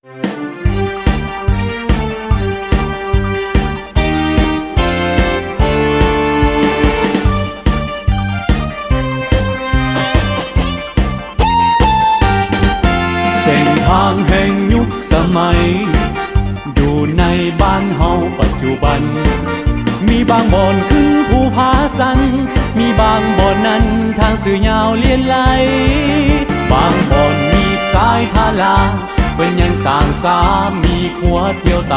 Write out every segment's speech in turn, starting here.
เส้นทางแห่งยุคสมัยอยู่ในบ้านเฮาปัจจุบันมีบางบ่อนขึ้นภูผาสันมีบางบ่อนนั้นทางสื่อยาวเลียนไหลบางบ่อนมีสายทาลาเป็นยังสร้างสามีขัวเที่ยวไต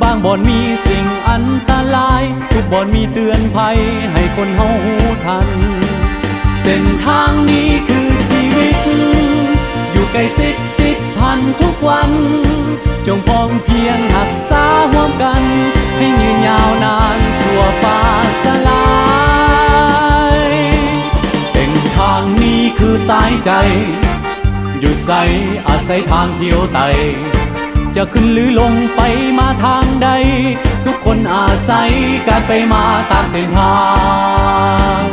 บางบ่อนมีสิ่งอันตรายทุกบ่อนมีเตือนภัยให้คนเฮาหูทันเส้นทางนี้คือชีวิตอยู่ใกล้ชิดติดพันทุกวันจงพ้องเพียงหักษาร่วมกันให้ยืนยาวนานสั่วฟ้าสลายเส้นทางนี้คือสายใจอยู่ใสอาศัยทางเที่ยวไตจะขึ้นหรือลงไปมาทางใดทุกคนอาศัยการไปมาตามเส้นทาง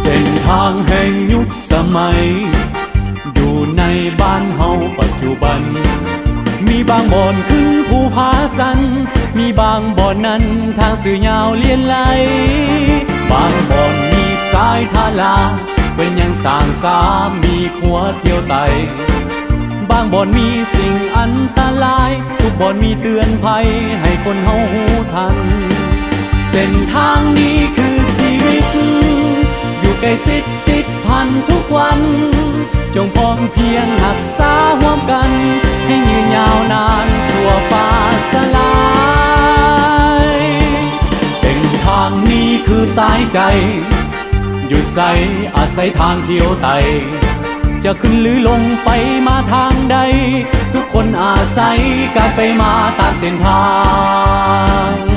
เส้นทางแห่งยุคสมัยอยู่ในบ้านเฮาปัจจุบันมีบางบ่อนขึ้นภูผาสันมีบางบ่อนนั้นทางสื่อยาวเลียนไหลบางบ่อนมีสายทาลาเป็นยังสร้างสามีขัวเที่ยวไตบางบ่อนมีสิ่งอันตรายทุกบ่อนมีเตือนภัยให้คนเฮาหูทันเส้นทางนี้คือชีวิตอยู่ใกล้ชิดติดพันทุกวันจงพ้องเพียงหักษาร่วมกันให้ยืนยาวนานสั่วฟ้าสลายเส้นทางนี้คือสายใจอยู่ใสอาศัยทางเที่ยวไตจะขึ้นหรือลงไปมาทางใดทุกคนอาศัยการไปมาตามเส้นทาง